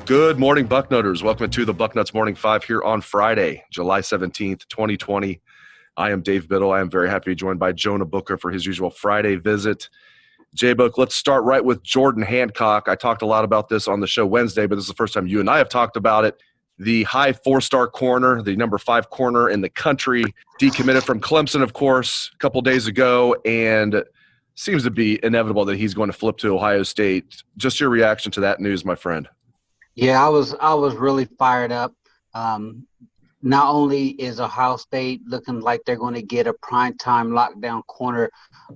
Good morning, Bucknutters. Welcome to the Bucknuts Morning Five here on Friday, July 17th, 2020. I am Dave Biddle. I am very happy to be joined by Jonah Booker for his usual Friday visit. JBook, let's start right with Jordan Hancock. I talked a lot about this on the show Wednesday, but this is the first time you and I have talked about it. The high four-star corner, the number 5 corner in the country, decommitted from Clemson, of course, a couple days ago, and seems to be inevitable that he's going to flip to Ohio State. Just your reaction to that news, my friend. Yeah, I was really fired up. Not only is Ohio State looking like they're going to get a primetime lockdown corner,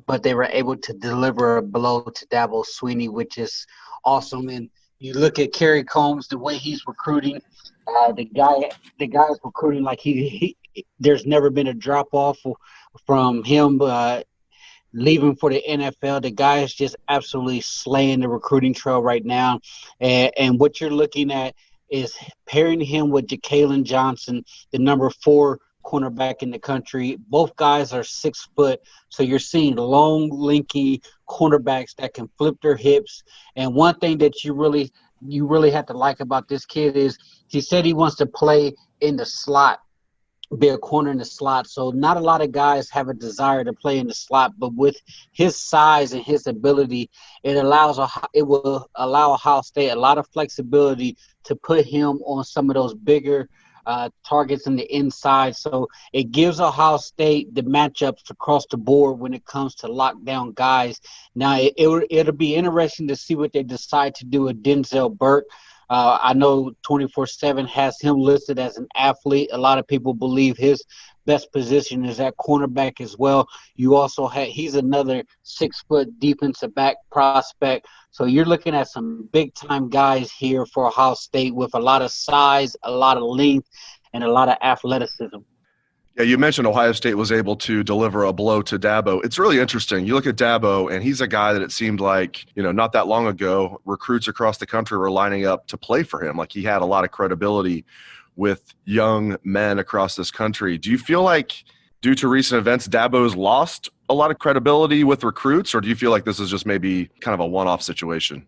but they were able to deliver a blow to Dabo Swinney, which is awesome. And you look at Kerry Combs, the way he's recruiting, the guy's recruiting like he there's never been a drop off from him. Leaving for the NFL, the guy is just absolutely slaying the recruiting trail right now. And what you're looking at is pairing him with Ja'Kalen Johnson, the number 4 cornerback in the country. Both guys are 6 foot, so you're seeing long, lanky cornerbacks that can flip their hips. And one thing that you really have to like about this kid is he said he wants to play in the slot, be a corner in the slot. So not a lot of guys have a desire to play in the slot, but with his size and his ability, it will allow Ohio State a lot of flexibility to put him on some of those bigger targets in the inside. So it gives Ohio State the matchups across the board when it comes to lockdown guys. Now it'll be interesting to see what they decide to do with Denzel Burke. I know 24/7 has him listed as an athlete. A lot of people believe his best position is at cornerback as well. You also he's another 6 foot defensive back prospect. So you're looking at some big time guys here for Ohio State with a lot of size, a lot of length, and a lot of athleticism. Yeah, you mentioned Ohio State was able to deliver a blow to Dabo. It's really interesting. You look at Dabo, and he's a guy that it seemed like, not that long ago, recruits across the country were lining up to play for him. Like he had a lot of credibility with young men across this country. Do you feel like, due to recent events, Dabo's lost a lot of credibility with recruits, or do you feel like this is just maybe kind of a one-off situation?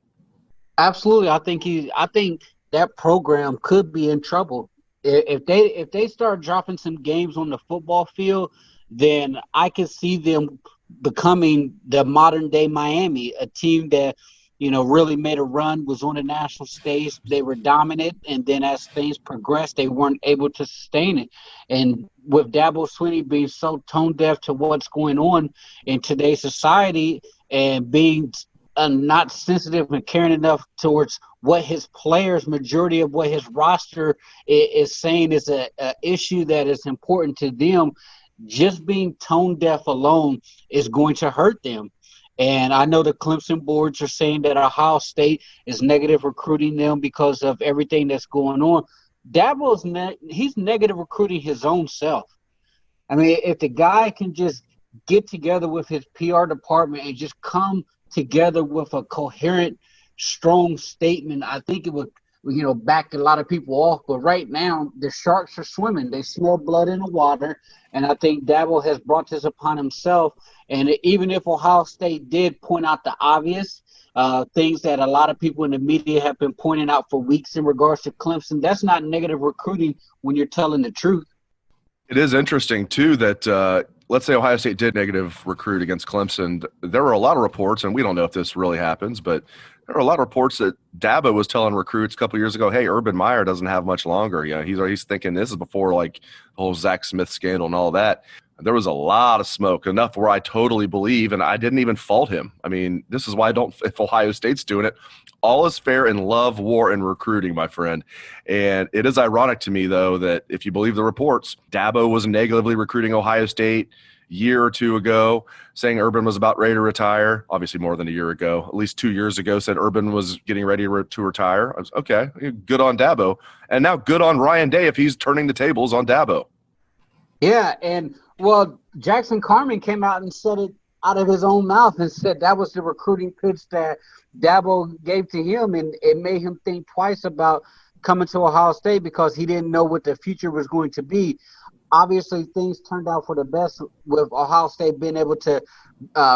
Absolutely. I think that program could be in trouble. If they start dropping some games on the football field, then I can see them becoming the modern day Miami, a team that, really made a run, was on the national stage. They were dominant, and then as things progressed, they weren't able to sustain it. And with Dabo Swinney being so tone deaf to what's going on in today's society and being not sensitive and caring enough towards what his players, majority of what his roster is saying is a issue that is important to them, just being tone deaf alone is going to hurt them. And I know the Clemson boards are saying that Ohio State is negative recruiting them because of everything that's going on. Dabo's he's negative recruiting his own self. I mean, if the guy can just get together with his PR department and just come together with a coherent, strong statement, I think it would, back a lot of people off. But right now, the sharks are swimming. They smell blood in the water, and I think Dabo has brought this upon himself. And even if Ohio State did point out the obvious, things that a lot of people in the media have been pointing out for weeks in regards to Clemson, that's not negative recruiting when you're telling the truth. It is interesting, too, that let's say Ohio State did negative recruit against Clemson. There were a lot of reports, and we don't know if this really happens, but there were a lot of reports that Dabo was telling recruits a couple of years ago, hey, Urban Meyer doesn't have much longer. He's thinking this is before like the whole Zach Smith scandal and all that. There was a lot of smoke, enough where I totally believe, and I didn't even fault him. I mean, this is why I don't, if Ohio State's doing it, all is fair in love, war, and recruiting, my friend. And it is ironic to me, though, that if you believe the reports, Dabo was negatively recruiting Ohio State year or two ago, saying Urban was about ready to retire, obviously more than a year ago, at least 2 years ago, said Urban was getting ready to retire. I was, okay, good on Dabo. And now good on Ryan Day if he's turning the tables on Dabo. Yeah, and well, Jackson Carman came out and said it out of his own mouth and said that was the recruiting pitch that Dabo gave to him, and it made him think twice about coming to Ohio State because he didn't know what the future was going to be. Obviously, things turned out for the best with Ohio State being able to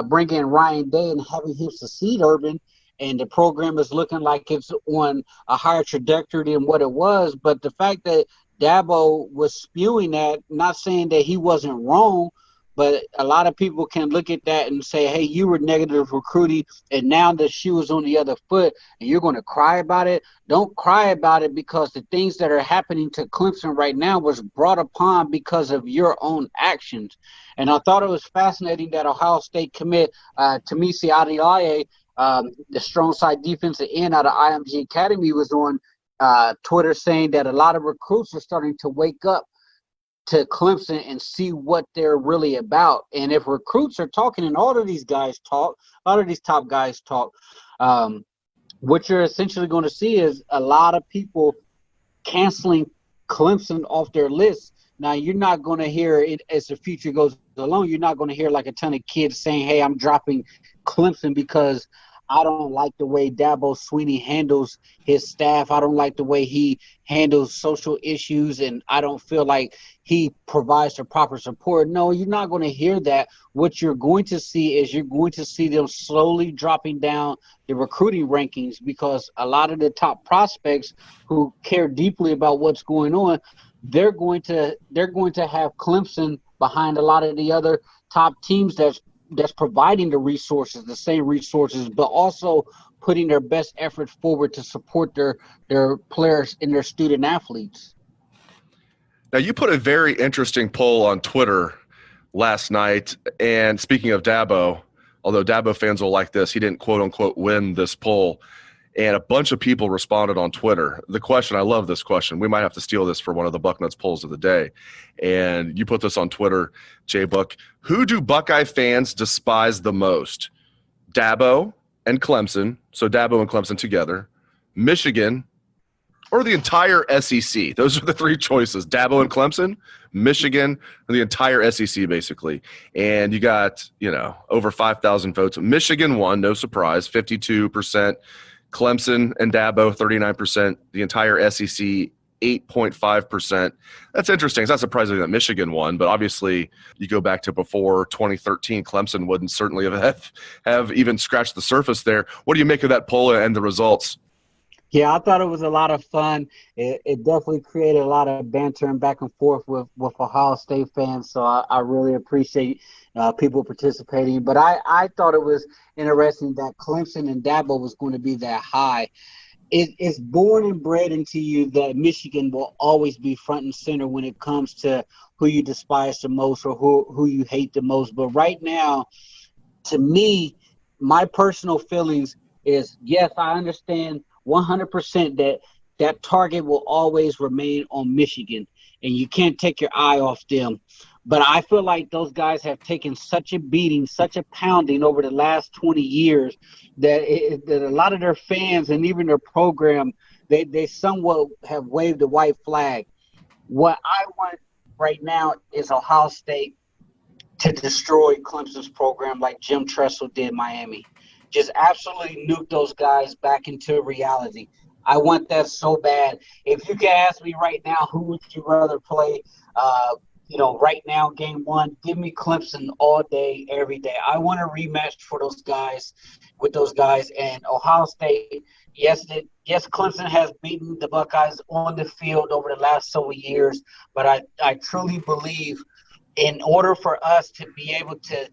bring in Ryan Day and having him succeed Urban, and the program is looking like it's on a higher trajectory than what it was. But the fact that Dabo was spewing that, not saying that he wasn't wrong, but a lot of people can look at that and say, hey, you were negative recruiting, and now the shoe is on the other foot, and you're going to cry about it. Don't cry about it, because the things that are happening to Clemson right now was brought upon because of your own actions. And I thought it was fascinating that Ohio State commit Tamisi Adiaye, the strong side defensive end out of IMG Academy, was on Twitter saying that a lot of recruits are starting to wake up to Clemson and see what they're really about. And if recruits are talking, and all of these guys talk, a lot of these top guys talk, what you're essentially going to see is a lot of people canceling Clemson off their list. Now, you're not going to hear it as the future goes along. You're not going to hear like a ton of kids saying, hey, I'm dropping Clemson because I don't like the way Dabo Swinney handles his staff. I don't like the way he handles social issues, and I don't feel like he provides the proper support. No, you're not going to hear that. What you're going to see is you're going to see them slowly dropping down the recruiting rankings, because a lot of the top prospects who care deeply about what's going on, they're going to have Clemson behind a lot of the other top teams that's providing the resources, the same resources, but also putting their best effort forward to support their players and their student athletes. Now, you put a very interesting poll on Twitter last night, and speaking of Dabo, although Dabo fans will like this, he didn't quote-unquote win this poll, and a bunch of people responded on Twitter. The question, I love this question. We might have to steal this for one of the Bucknuts polls of the day. And you put this on Twitter, JBook. Who do Buckeye fans despise the most? Dabo and Clemson, so Dabo and Clemson together, Michigan, or the entire SEC? Those are the three choices: Dabo and Clemson, Michigan, or the entire SEC, basically. And you got, over 5,000 votes. Michigan won, no surprise, 52%. Clemson and Dabo, 39%. The entire SEC, 8.5%. That's interesting. It's not surprising that Michigan won, but obviously you go back to before 2013, Clemson wouldn't certainly have even scratched the surface there. What do you make of that poll and the results? Yeah, I thought it was a lot of fun. It definitely created a lot of banter and back and forth with Ohio State fans, so I really appreciate people participating. But I thought it was interesting that Clemson and Dabo was going to be that high. It's born and bred into you that Michigan will always be front and center when it comes to who you despise the most or who you hate the most. But right now, to me, my personal feelings is, yes, I understand 100% that target will always remain on Michigan, and you can't take your eye off them. But I feel like those guys have taken such a beating, such a pounding over the last 20 years that a lot of their fans and even their program, they somewhat have waved the white flag. What I want right now is Ohio State to destroy Clemson's program like Jim Tressel did Miami. Just absolutely nuke those guys back into reality. I want that so bad. If you could ask me right now, who would you rather play, right now, game one, give me Clemson all day, every day. I want a rematch for those guys, with those guys. And Ohio State, yes, Clemson has beaten the Buckeyes on the field over the last several years, but I truly believe in order for us to be able to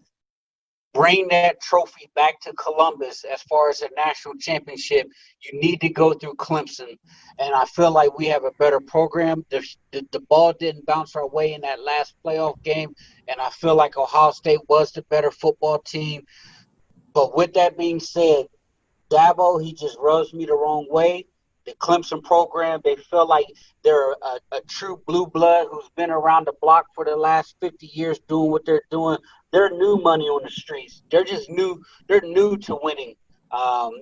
bring that trophy back to Columbus as far as a national championship, you need to go through Clemson. And I feel like we have a better program. The ball didn't bounce our way in that last playoff game, and I feel like Ohio State was the better football team. But with that being said, Dabo, he just rubs me the wrong way. The Clemson program, they feel like they're a true blue blood who's been around the block for the last 50 years doing what they're doing. They're new money on the streets. They're just new. They're new to winning.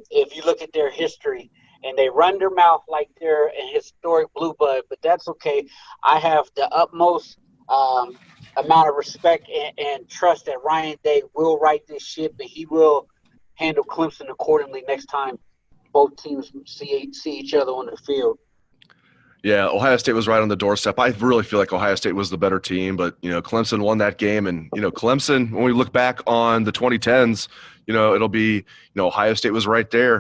If you look at their history, and they run their mouth like they're an historic blue blood, but that's okay. I have the utmost amount of respect and trust that Ryan Day will right this ship, and he will handle Clemson accordingly next time both teams see each other on the field. Yeah, Ohio State was right on the doorstep. I really feel like Ohio State was the better team, but, Clemson won that game. And, Clemson, when we look back on the 2010s, it'll be, Ohio State was right there.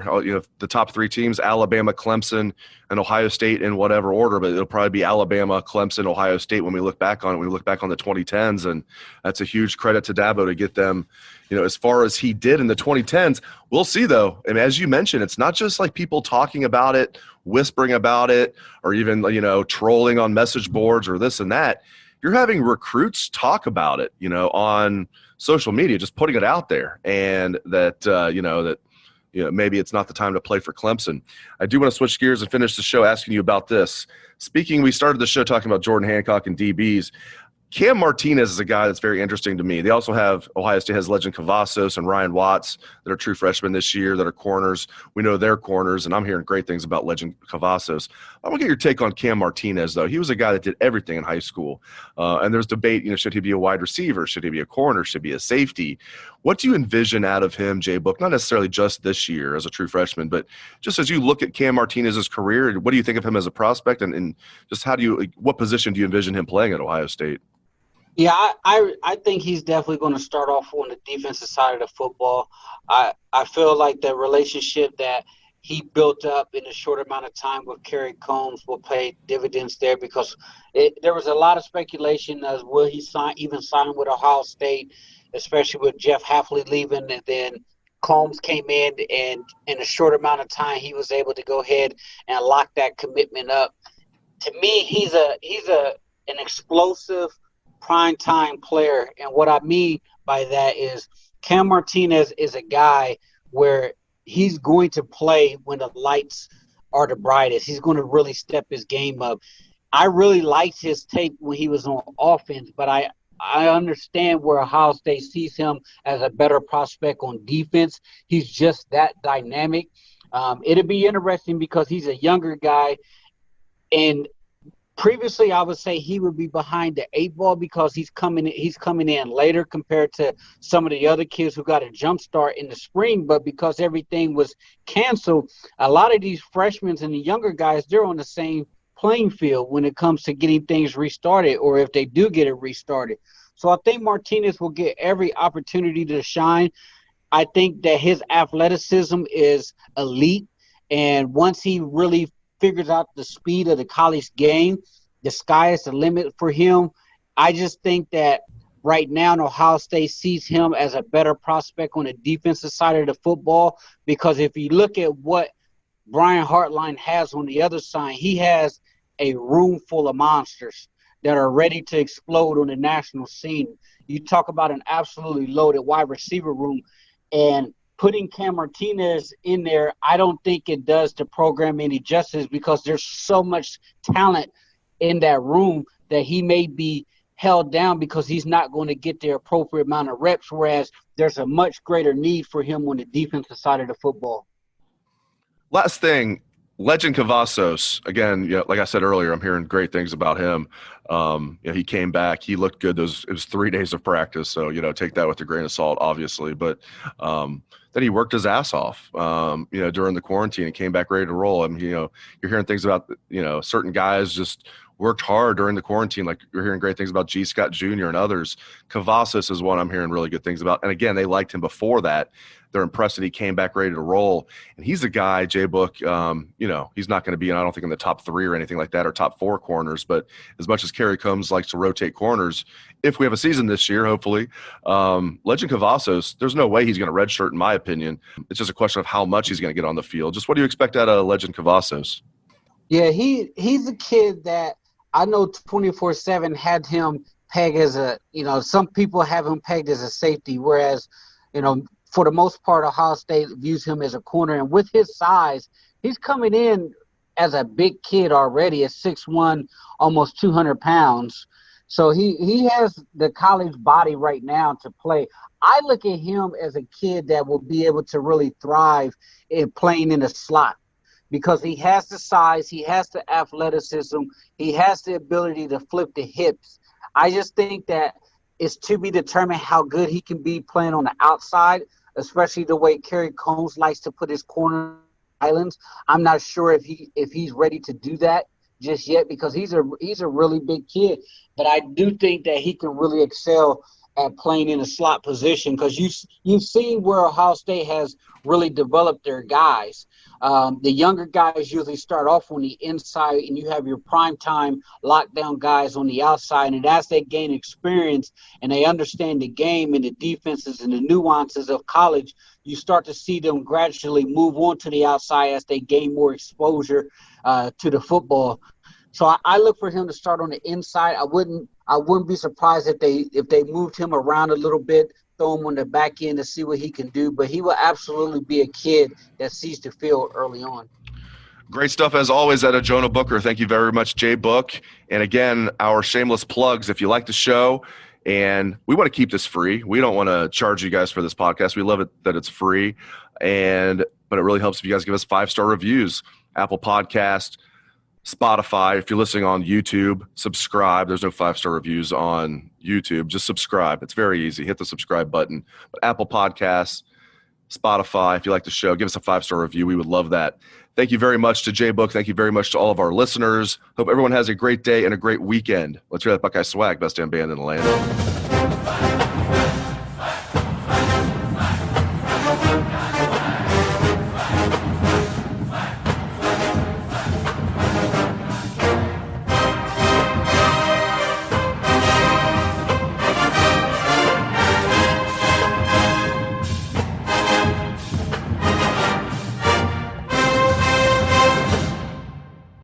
The top three teams, Alabama, Clemson, and Ohio State in whatever order, but it'll probably be Alabama, Clemson, Ohio State when we look back on it. We look back on the 2010s, and that's a huge credit to Dabo to get them, as far as he did in the 2010s. We'll see, though. And as you mentioned, it's not just like people talking about it, whispering about it, or even, trolling on message boards or this and that. You're having recruits talk about it, on social media, just putting it out there, and that, maybe it's not the time to play for Clemson. I do want to switch gears and finish the show asking you about this. We started the show talking about Jordan Hancock and DBs. Cam Martinez is a guy that's very interesting to me. They also have Ohio State has Lejond Cavazos and Ryan Watts that are true freshmen this year that are corners. We know they're corners, and I'm hearing great things about Lejond Cavazos. I want to get your take on Cam Martinez, though. He was a guy that did everything in high school, and there's debate. Should he be a wide receiver? Should he be a corner? Should he be a safety? What do you envision out of him, JBook? Not necessarily just this year as a true freshman, but just as you look at Cam Martinez's career, what do you think of him as a prospect, and just what position do you envision him playing at Ohio State? Yeah, I think he's definitely going to start off on the defensive side of the football. I feel like the relationship that he built up in a short amount of time with Kerry Combs will pay dividends there, because there was a lot of speculation as will he sign with Ohio State, especially with Jeff Hafley leaving, and then Combs came in, and in a short amount of time he was able to go ahead and lock that commitment up. To me, he's an explosive prime time player, and what I mean by that is Cam Martinez is a guy where he's going to play when the lights are the brightest. He's going to really step his game up. I really liked his tape when he was on offense, but I understand where Ohio State sees him as a better prospect on defense. He's just that dynamic. It'll be interesting because he's a younger guy, and previously, I would say he would be behind the eight ball because he's coming in later compared to some of the other kids who got a jump start in the spring. But because everything was canceled, a lot of these freshmen and the younger guys, they're on the same playing field when it comes to getting things restarted, or if they do get it restarted. So I think Martinez will get every opportunity to shine. I think that his athleticism is elite, and once he really figures out the speed of the college game, the sky is the limit for him. I just think that right now Ohio State sees him as a better prospect on the defensive side of the football, because if you look at what Brian Hartline has on the other side, he has a room full of monsters that are ready to explode on the national scene. You talk about an absolutely loaded wide receiver room, and putting Cam Martinez in there, I don't think it does the program any justice, because there's so much talent in that room that he may be held down because he's not going to get the appropriate amount of reps, whereas there's a much greater need for him on the defensive side of the football. Last thing, Lejond Cavazos, again, like I said earlier, I'm hearing great things about him. He came back. He looked good. It was 3 days of practice, so, take that with a grain of salt, obviously. But then he worked his ass off, during the quarantine and came back ready to roll. I mean, you're hearing things about, certain guys just worked hard during the quarantine. Like you're hearing great things about G. Scott Jr. and others. Cavazos is one I'm hearing really good things about. And again, they liked him before that. They're impressed that he came back ready to roll. And he's a guy, JBook, he's not going to be, I don't think, in the top 3 or anything like that, or top 4 corners. But as much as Kerry Combs likes to rotate corners, if we have a season this year, hopefully, Lejond Cavazos, there's no way he's going to redshirt, in my opinion. It's just a question of how much he's going to get on the field. Just what do you expect out of Lejond Cavazos? Yeah, he's a kid that I know 24/7 had him pegged as some people have him pegged as a safety, whereas, for the most part, Ohio State views him as a corner. And with his size, he's coming in as a big kid already at 6'1", almost 200 pounds. So he has the college body right now to play. I look at him as a kid that will be able to really thrive in playing in the slot because he has the size, he has the athleticism, he has the ability to flip the hips. I just think that it's to be determined how good he can be playing on the outside, especially the way Kerry Combs likes to put his corner islands. I'm not sure if he's ready to do that just yet because he's a really big kid. But I do think that he can really excel at playing in a slot position because you've seen where Ohio State has really developed their guys. The younger guys usually start off on the inside, and you have your primetime lockdown guys on the outside. And as they gain experience and they understand the game and the defenses and the nuances of college, you start to see them gradually move on to the outside as they gain more exposure to the football. So I look for him to start on the inside. I wouldn't be surprised if they moved him around a little bit, throw him on the back end to see what he can do. But he will absolutely be a kid that sees the field early on. Great stuff as always out of Jonah Booker. Thank you very much, JBook. And again, our shameless plugs. If you like the show, and we want to keep this free. We don't want to charge you guys for this podcast. We love it that it's free, but it really helps if you guys give us 5-star reviews. Apple Podcast, Spotify. If you're listening on YouTube, subscribe. There's no 5-star reviews on YouTube. Just subscribe. It's very easy. Hit the subscribe button. But Apple Podcasts, Spotify, if you like the show, give us a 5-star review. We would love that. Thank you very much to JBook. Thank you very much to all of our listeners. Hope everyone has a great day and a great weekend. Let's hear that Buckeye swag. Best damn band in the land.